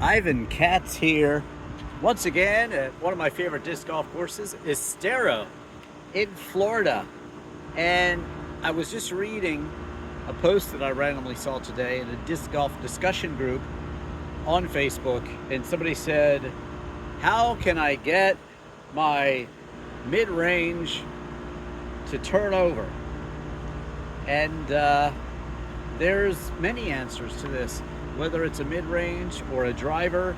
DrivinIvanKatz here, once again at one of my favorite disc golf courses, Estero in Florida. And I was just reading a post that I randomly saw today in a disc golf discussion group on Facebook, and somebody said, how can I get my mid-range to turn over? And there's many answers to this, whether it's a mid-range or a driver,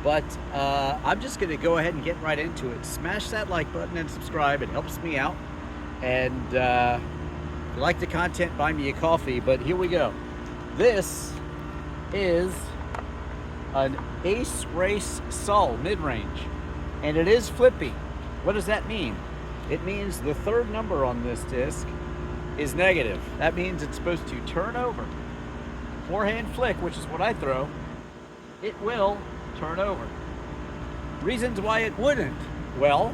but I'm just going to go ahead and get right into it. Smash that like button and subscribe. It helps me out. And if you like the content, buy me a coffee. But here we go. This is an Ace Race Sol mid-range, and it is flippy. What does that mean? It means the third number on this disc is negative. That means it's supposed to turn over. Forehand flick, which is what I throw, it will turn over. Reasons why it wouldn't. Well,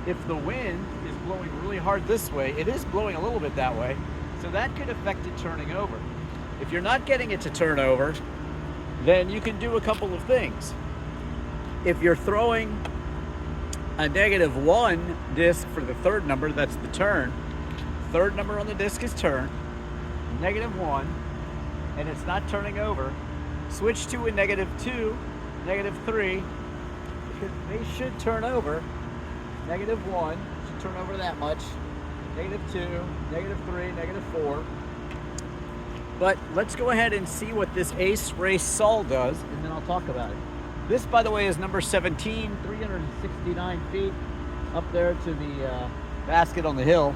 if the wind is blowing really hard this way, it is blowing a little bit that way, so that could affect it turning over. If you're not getting it to turn over, then you can do a couple of things. If you're throwing a -1 disc for the third number, that's the turn. Third number on the disc is turn, -1, and it's not turning over, switch to a -2, -3, because they should turn over. -1 should turn over that much, -2, -3, -4. But let's go ahead and see what this Ace Race Sol does, and then I'll talk about it. This, by the way, is number 17, 369 feet up there to the basket on the hill.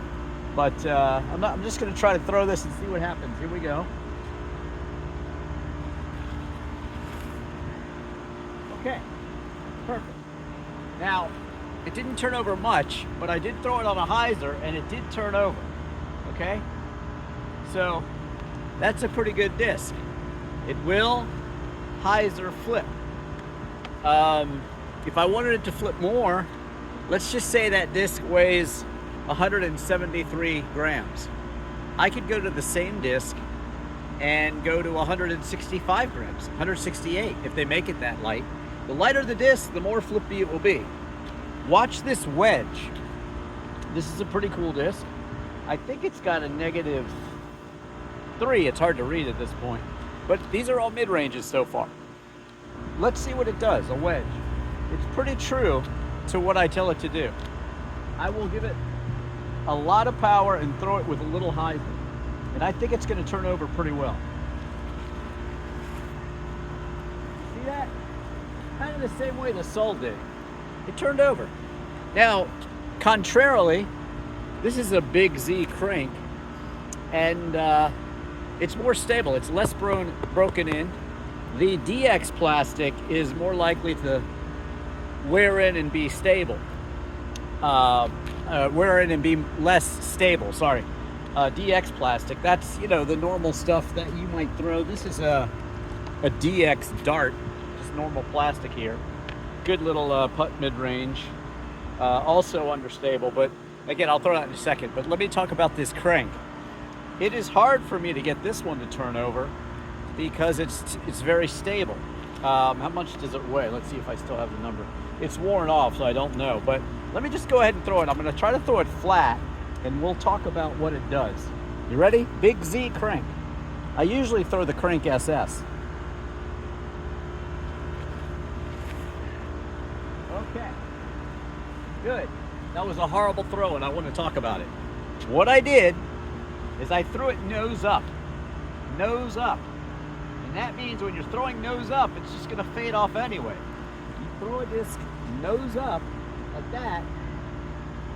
But I'm just going to try to throw this and see what happens. Here we go. Okay, perfect. Now, it didn't turn over much, but I did throw it on a hyzer, and it did turn over. Okay? So, that's a pretty good disc. It will hyzer flip. If I wanted it to flip more, let's just say that disc weighs 173 grams. I could go to the same disc and go to 165 grams, 168 if they make it that light. The lighter the disc, the more flippy it will be. Watch this wedge. This is a pretty cool disc. I think it's got a -3. It's hard to read at this point, but these are all mid-ranges so far. Let's see what it does, a wedge. It's pretty true to what I tell it to do. I will give it a lot of power and throw it with a little hyzer, and I think it's going to turn over pretty well. See that? Kind of the same way the Sol did. It turned over. Now, contrarily, this is a big Z crank, and it's more stable. It's less broken in. The DX plastic is more likely to wear in and be stable. Wear in and be less stable, sorry. DX plastic, that's, you know, the normal stuff that you might throw. This is a DX dart, just normal plastic here. Good little putt mid-range, also understable, but again, I'll throw that in a second. But let me talk about this crank. It is hard for me to get this one to turn over because it's very stable. How much does it weigh? Let's see if I still have the number. It's worn off, so I don't know, but let me just go ahead and throw it. I'm going to try to throw it flat, and we'll talk about what it does. You ready? Big Z crank. I usually throw the Crank SS. Okay. Good. That was a horrible throw, and I want to talk about it. What I did is I threw it nose up. Nose up. And that means when you're throwing nose up, it's just going to fade off anyway. You throw a disc nose up like that,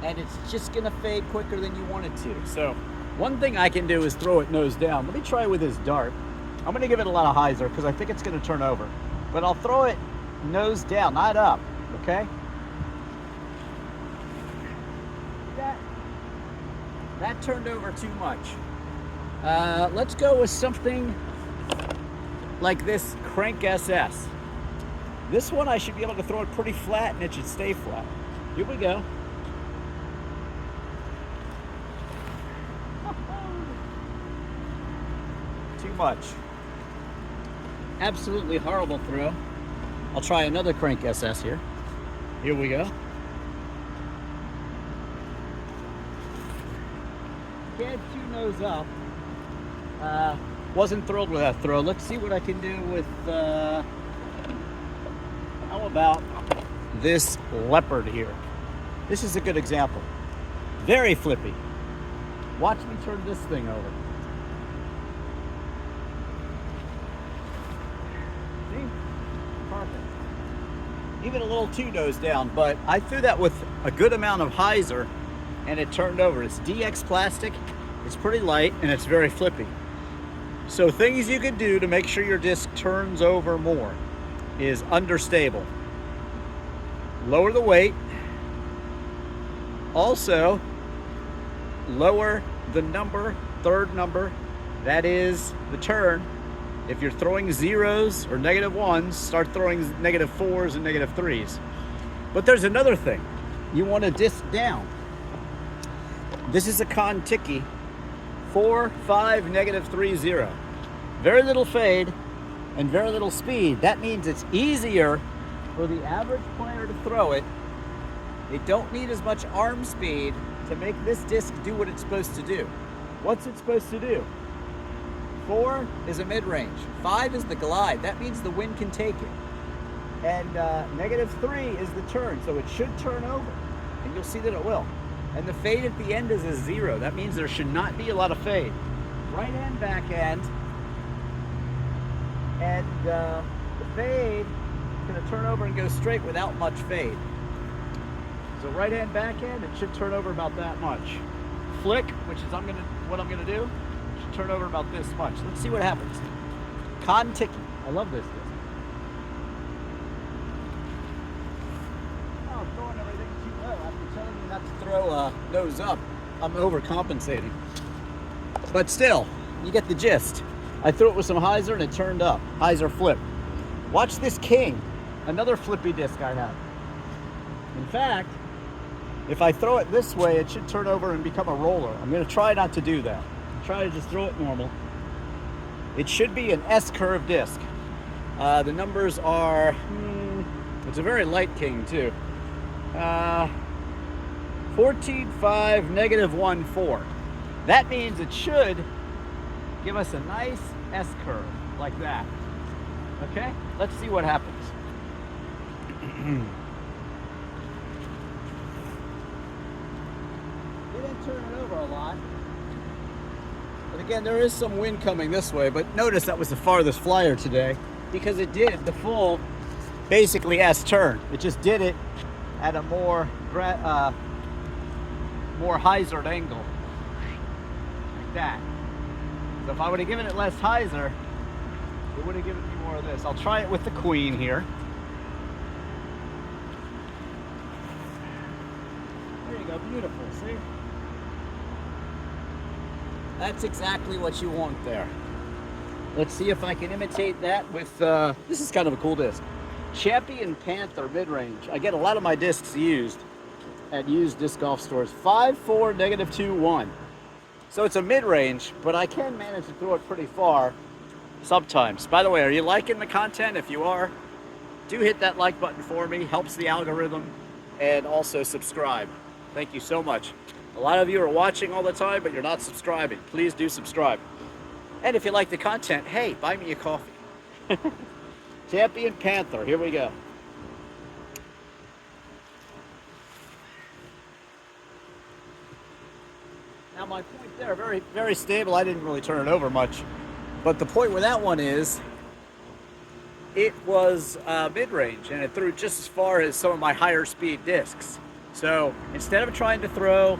and it's just going to fade quicker than you want it to. So one thing I can do is throw it nose down. Let me try with this dart. I'm going to give it a lot of hyzer because I think it's going to turn over. But I'll throw it nose down, not up, okay? That turned over too much. Let's go with something like this Crank SS. This one I should be able to throw it pretty flat, and it should stay flat. Here we go. Too much. Absolutely horrible throw. I'll try another crank SS here. Here we go. Can't two nose up. Wasn't thrilled with that throw. Let's see what I can do with, how about this leopard here? This is a good example. Very flippy. Watch me turn this thing over. See? Perfect. Even a little two nose down, but I threw that with a good amount of hyzer and it turned over. It's DX plastic, it's pretty light, and it's very flippy. So things you can do to make sure your disc turns over more is understable. Lower the weight. Also, lower the number, third number, that is the turn. If you're throwing zeros or -1s, start throwing -4s and -3s. But there's another thing. You want to disc down. This is a Kon-Tiki 4-5 -3-0. Very little fade and very little speed. That means it's easier for the average player to throw it. They don't need as much arm speed to make this disc do what it's supposed to do. What's it supposed to do? 4 is a mid-range. 5 is the glide. That means the wind can take it. And -3 is the turn, so it should turn over. And you'll see that it will. And the fade at the end is a 0. That means there should not be a lot of fade. Right hand, backhand. And the fade is going to turn over and go straight without much fade. So right hand, backhand, it should turn over about that much. Flick, which is what I'm gonna do, should turn over about this much. Let's see what happens. Kon-Tiki. I love this disc. Oh, I'm throwing everything too low. After telling you not to throw nose up, I'm overcompensating. But still, you get the gist. I threw it with some hyzer and it turned up. Hyzer flip. Watch this king. Another flippy disc I have. In fact, if I throw it this way, it should turn over and become a roller. I'm going to try not to do that. Try to just throw it normal. It should be an S-curve disc. The numbers are, it's a very light king too. 14-5 -1-4. That means it should give us a nice S-curve like that. Okay, let's see what happens. Didn't turn it over a lot. But again, there is some wind coming this way, but notice that was the farthest flyer today because it did the full, basically S turn. It just did it at a more hyzered angle, like that. So if I would have given it less hyzer, it would have given me more of this. I'll try it with the queen here. There you go, beautiful, see? That's exactly what you want there. Let's see if I can imitate that with, this is kind of a cool disc. Champion Panther mid-range. I get a lot of my discs used at used disc golf stores. 5-4 -2-1. So it's a mid-range, but I can manage to throw it pretty far sometimes. By the way, are you liking the content? If you are, do hit that like button for me. Helps the algorithm. And also subscribe. Thank you so much. A lot of you are watching all the time, but you're not subscribing. Please do subscribe. And if you like the content, hey, buy me a coffee. Champion Panther, here we go. Now my point there, very, very stable. I didn't really turn it over much. But the point with that one is, it was mid-range, and it threw just as far as some of my higher speed discs. So instead of trying to throw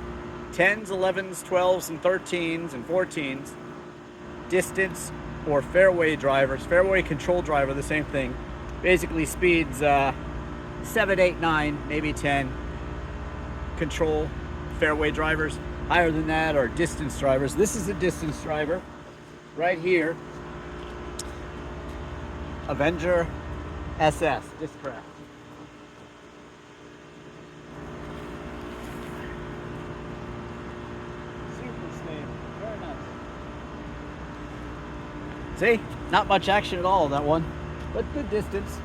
10s, 11s, 12s, and 13s, and 14s, distance or fairway drivers, fairway control driver, the same thing, basically speeds 7, 8, 9, maybe 10 control fairway drivers. Higher than that are distance drivers. This is a distance driver right here. Avenger SS Discraft. Super stable, very nice. See, not much action at all on that one, but good distance.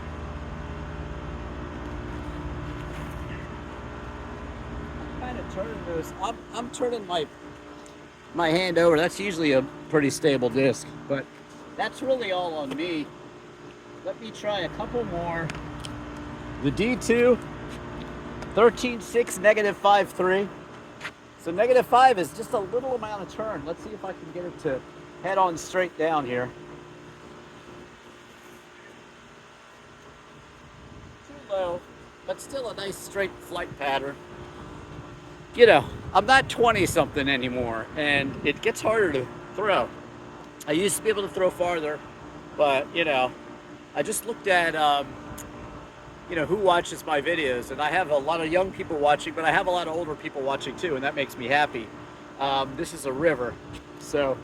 turning this. I'm turning my hand over. That's usually a pretty stable disc, but that's really all on me. Let me try a couple more. The D2, 13.6, -5.3. So -5 is just a little amount of turn. Let's see if I can get it to head on straight down here. Too low, but still a nice straight flight pattern. You know, I'm not 20 something anymore, and it gets harder to throw. I used to be able to throw farther, but you know, I just looked at you know, who watches my videos, and I have a lot of young people watching, but I have a lot of older people watching too, and that makes me happy. This is a river, so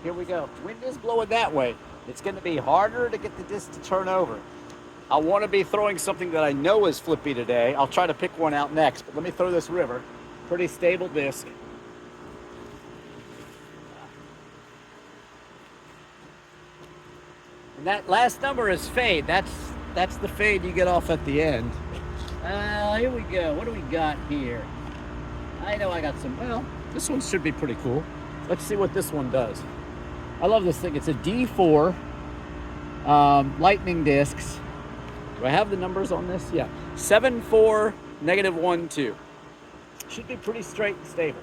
here we go. Wind is blowing that way. It's going to be harder to get the disc to turn over. I want to be throwing something that I know is flippy today. I'll try to pick one out next, but let me throw this river. Pretty stable disc. And that last number is fade. That's the fade you get off at the end. Here we go. What do we got here? I know I got some. Well, this one should be pretty cool. Let's see what this one does. I love this thing. It's a D4 lightning discs. Do I have the numbers on this? Yeah. 7.4, -1.2. Should be pretty straight and stable.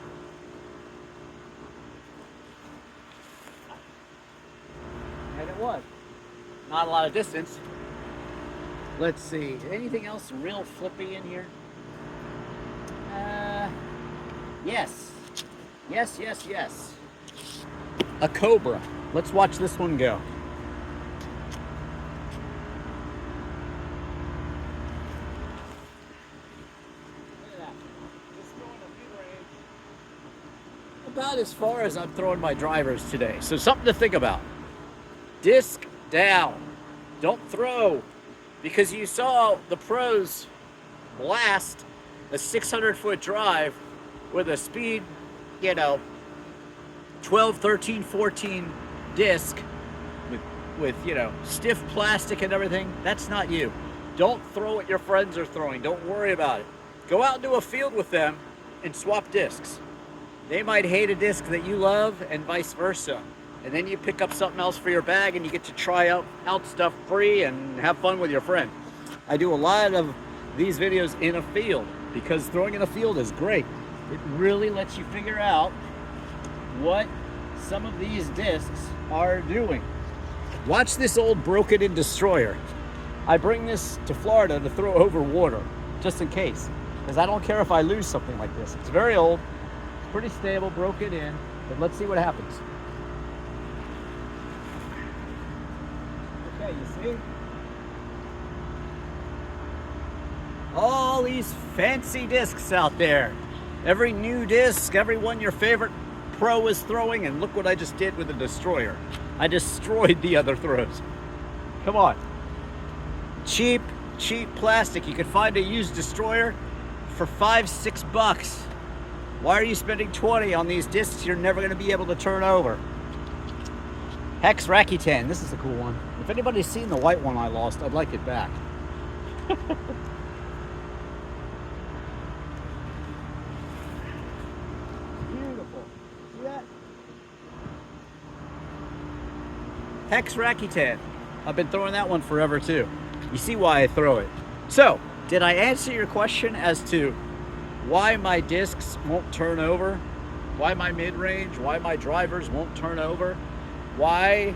And it was. Not a lot of distance. Let's see. Anything else real flippy in here? Yes. Yes. A cobra. Let's watch this one go. Look at that. Just throwing a mid-range. About as far as I'm throwing my drivers today. So something to think about. Disc down. Don't throw. Because you saw the pros blast a 600-foot drive with a speed, you know, 12, 13, 14 disc with you know, stiff plastic and everything. That's not you. Don't throw what your friends are throwing. Don't worry about it. Go out into a field with them and swap discs. They might hate a disc that you love and vice versa. And then you pick up something else for your bag and you get to try out stuff free and have fun with your friend. I do a lot of these videos in a field because throwing in a field is great. It really lets you figure out what some of these discs are doing. Watch this old broken-in destroyer. I bring this to Florida to throw over water, just in case, because I don't care if I lose something like this. It's very old, it's pretty stable, broken in, but let's see what happens. Okay, you see? All these fancy discs out there. Every new disc, every one your favorite pro is throwing, and look what I just did with the destroyer. I destroyed the other throws. Come on. Cheap plastic. You can find a used destroyer for $5-6. Why are you spending 20 on these discs you're never going to be able to turn over? Hex Rakuten. This is a cool one. If anybody's seen the white one I lost, I'd like it back. Beautiful. See that? Hex Rakuten. I've been throwing that one forever too. You see why I throw it. So, did I answer your question as to why my discs won't turn over? Why my mid-range? Why my drivers won't turn over? Why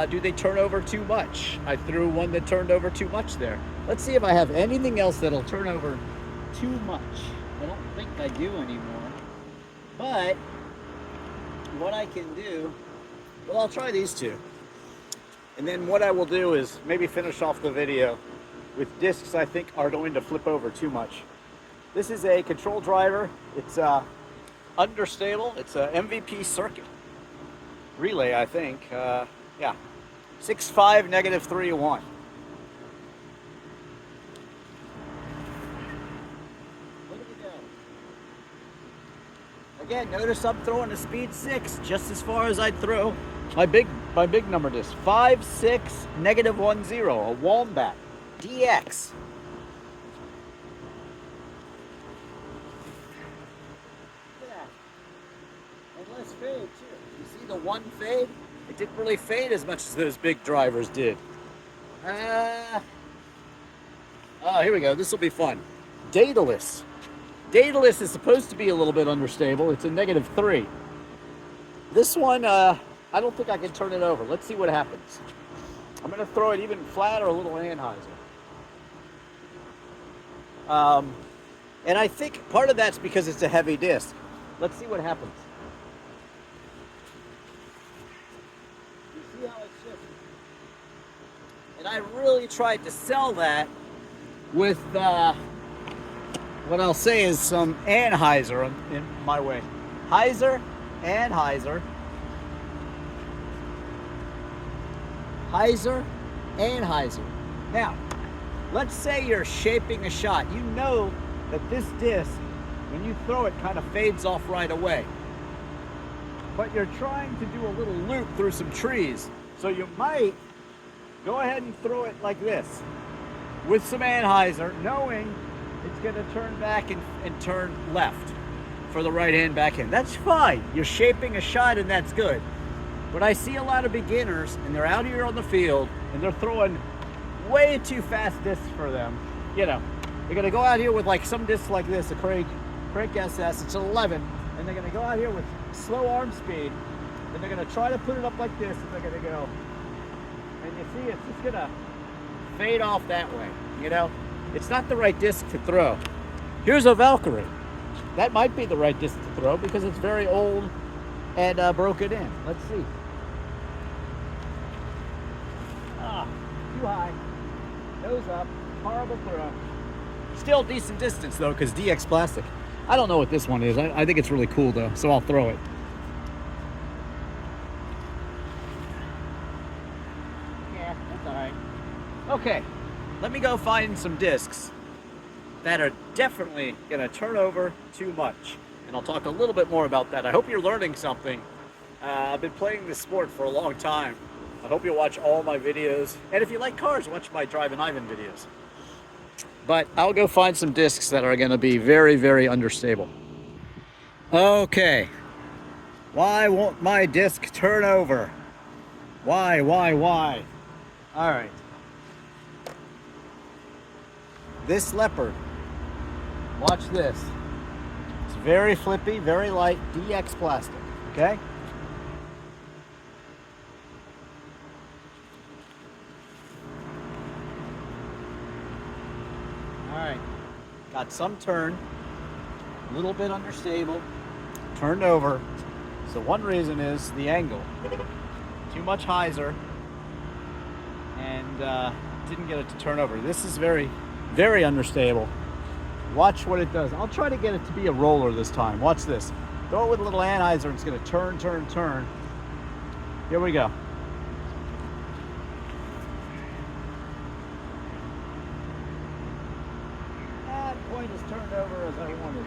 do they turn over too much? I threw one that turned over too much there. Let's see if I have anything else that'll turn over too much. I don't think I do anymore. But what I can do, well, I'll try these two. And then what I will do is maybe finish off the video with discs I think are going to flip over too much. This is a control driver. It's understable. It's a MVP circuit relay, I think. Yeah, 6.5 -3.1. Look at me go. Again, notice I'm throwing a speed 6, just as far as I'd throw my big number disc. 5.6 -1.0, a Wombat DX. fade too. You see the one fade? It didn't really fade as much as those big drivers did. Oh, here we go. This will be fun. Daedalus. Daedalus is supposed to be a little bit understable. It's a -3. This one, I don't think I can turn it over. Let's see what happens. I'm going to throw it even flat or a little Anheuser. And I think part of that's because it's a heavy disc. Let's see what happens. You see how it's shifting? And I really tried to sell that with, what I'll say is some Anheuser in my way. Heiser, Anheuser. Heiser, Anheuser. Now, let's say you're shaping a shot. You know that this disc, when you throw it, kind of fades off right away. But you're trying to do a little loop through some trees. So you might go ahead and throw it like this with some Anheuser, knowing it's going to turn back and turn left for the right hand backhand. That's fine. You're shaping a shot and that's good. But I see a lot of beginners and they're out here on the field and they're throwing way too fast discs for them. You know, they're going to go out here with like some disc like this, a Craig SS, it's an 11, and they're going to go out here with slow arm speed and they're going to try to put it up like this and they're going to go. And you see, it's just going to fade off that way, you know? It's not the right disc to throw. Here's a Valkyrie. That might be the right disc to throw because it's very old and broken in. Let's see. Too high. Nose up. Horrible throw. Still decent distance though because DX plastic. I don't know what this one is. I think it's really cool though, so I'll throw it. Yeah, that's all right. Okay. Let me go find some discs that are definitely going to turn over too much. And I'll talk a little bit more about that. I hope you're learning something. I've been playing this sport for a long time. I hope you'll watch all my videos. And if you like cars, watch my DrivinIvan videos. But I'll go find some discs that are going to be very, very understable. Okay. Why won't my disc turn over? Why? All right. This leopard, watch this. It's very flippy, very light, DX plastic, okay? All right, got some turn, a little bit understable, turned over. So one reason is the angle. Too much hyzer, and didn't get it to turn over. This is very understable. Watch what it does. I'll try to get it to be a roller this time. Watch this. Throw it with a little Anheuser and it's going to turn. Here we go. That point is turned over as I wanted.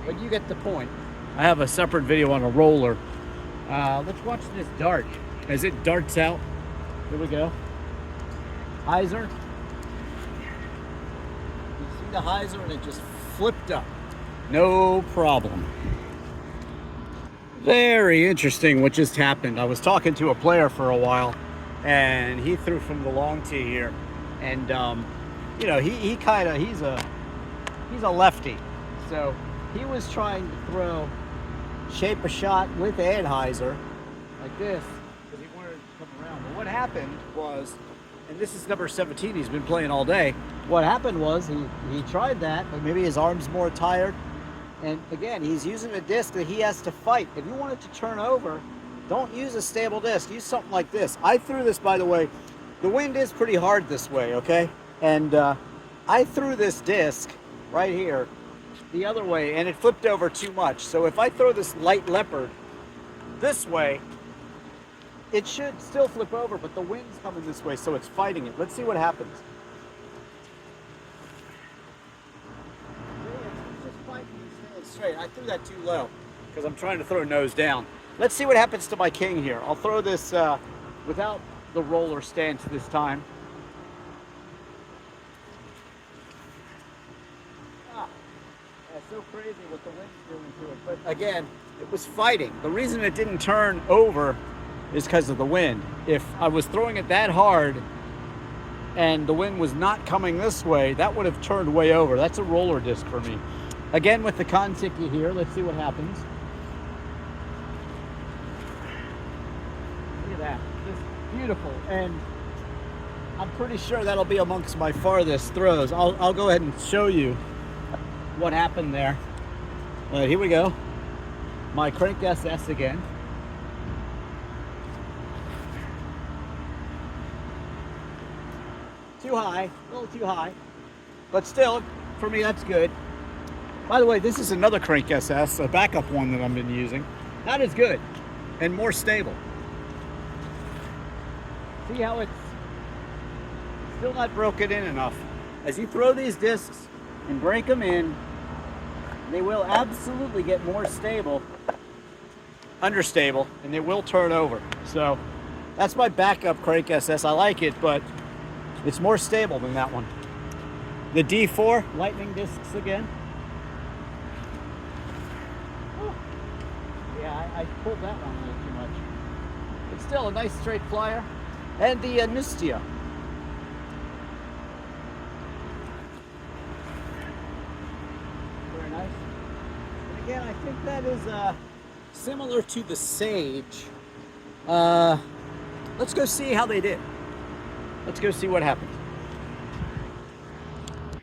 But you get the point. I have a separate video on a roller. Let's watch this dart. As it darts out. Here we go. Hyzer. The hyzer and it just flipped up. No problem. Very interesting what just happened. I was talking to a player for a while and he threw from the long tee here and you know he's a lefty, so he was trying to shape a shot with Anheuser like this because he wanted it to come around. But what happened was, and this is number 17, he's been playing all day. What happened was he tried that, but maybe his arm's more tired. And again, he's using a disc that he has to fight. If you want it to turn over, don't use a stable disc. Use something like this. I threw this, by the way. The wind is pretty hard this way, okay? And I threw this disc right here the other way, and it flipped over too much. So if I throw this light leopard this way, it should still flip over, but the wind's coming this way, so it's fighting it. Let's see what happens. It's just fighting and staying straight. I threw that too low because I'm trying to throw nose down. Let's see what happens to my king here. I'll throw this without the roller stance this time. so crazy what the wind's doing to it. But again, it was fighting. The reason it didn't turn over is because of the wind. If I was throwing it that hard and the wind was not coming this way, that would have turned way over. That's a roller disc for me. Again, with the Kontiki here, let's see what happens. Look at that, just beautiful. And I'm pretty sure that'll be amongst my farthest throws. I'll go ahead and show you what happened there. Here we go. My crank SS again. Too high, a little too high. But still, for me, that's good. By the way, this is another crank SS, a backup one that I've been using. That is good and more stable. See how it's still not broken in enough. As you throw these discs and break them in, they will absolutely get more stable, understable, and they will turn over. So that's my backup crank SS. I like it, but it's more stable than that one. The D4 lightning discs again. Oh. Yeah, I pulled that one a little too much. It's still a nice straight flyer. And the Nustia. Very nice. And again, I think that is similar to the Sage. Let's go see how they did. Let's go see what happened.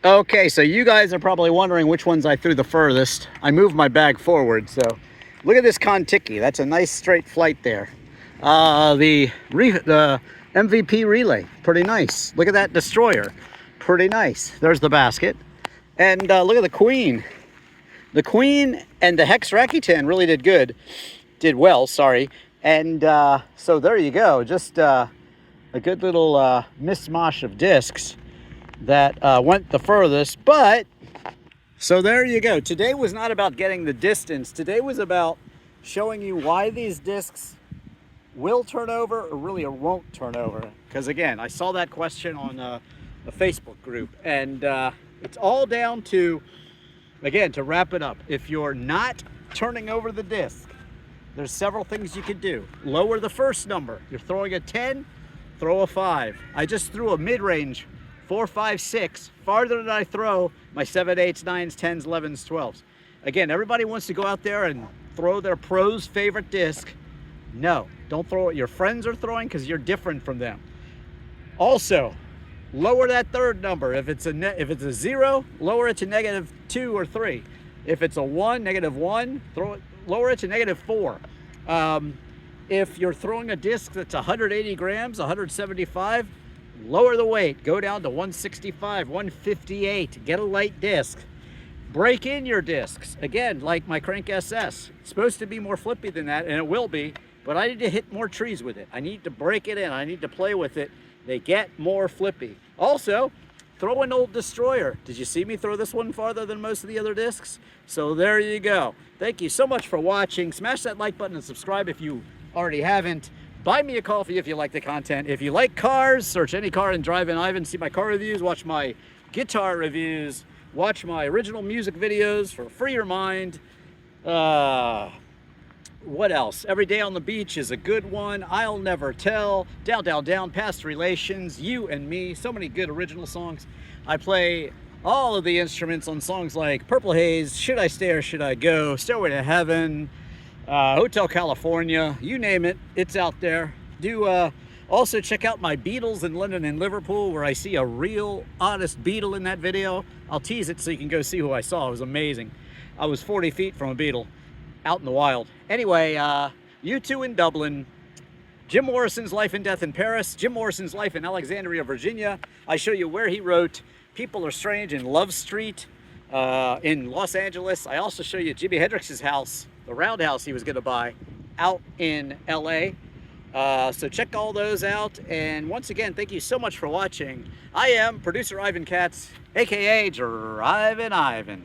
Okay, so you guys are probably wondering which ones I threw the furthest. I moved my bag forward, so look at this Kontiki. That's a nice straight flight there. The MVP relay, pretty nice. Look at that Destroyer, pretty nice. There's the basket. And look at the Queen. The Queen and the Hex Rakuten really did well, sorry. And so there you go, just a good little mishmash of discs that went the furthest. But so there you go. Today was not about getting the distance. Today was about showing you why these discs will turn over or really won't turn over. Because again, I saw that question on a Facebook group, and it's all down to, again, to wrap it up, if you're not turning over the disc, there's several things you could do. Lower the first number. You're throwing a 10, throw a 5. I just threw a mid-range 4, 5, 6 farther than I throw my 7, 8s, 9s, 10s, 11s, 12s. Again, everybody wants to go out there and throw their pro's favorite disc. No, don't throw what your friends are throwing, because you're different from them. Also, lower that third number. If it's a 0, lower it to -2 or 3. If it's a 1, -1, lower it to -4. If you're throwing a disc that's 180 grams, 175, lower the weight. Go down to 165, 158. Get a light disc. Break in your discs. Again, like my Crank SS. It's supposed to be more flippy than that, and it will be, but I need to hit more trees with it. I need to break it in. I need to play with it. They get more flippy. Also, throw an old Destroyer. Did you see me throw this one farther than most of the other discs? So there you go. Thank you so much for watching. Smash that like button and subscribe if you already haven't. Buy me a coffee if you like the content. If you like cars, search any car in DrivinIvan. See my car reviews, watch my guitar reviews, watch my original music videos for free your mind. What else? Every Day on the Beach is a good one. I'll Never Tell. Down, Down, Down. Past Relations. You and Me. So many good original songs. I play all of the instruments on songs like Purple Haze, Should I Stay or Should I Go, Stairway to Heaven, Hotel California. You name it, it's out there. Also check out my Beatles in London and Liverpool, where I see a real honest Beatle in that video. I'll tease it so you can go see who I saw. It was amazing. I was 40 feet from a Beatle out in the wild. Anyway, U2 in Dublin, Jim Morrison's Life and Death in Paris, Jim Morrison's life in Alexandria, Virginia. I show you where he wrote People Are Strange in Love Street in Los Angeles. I also show you Jimi Hendrix's house, the roundhouse he was going to buy, out in LA. So check all those out. And once again, thank you so much for watching. I am producer Ivan Katz, aka DrivinIvan.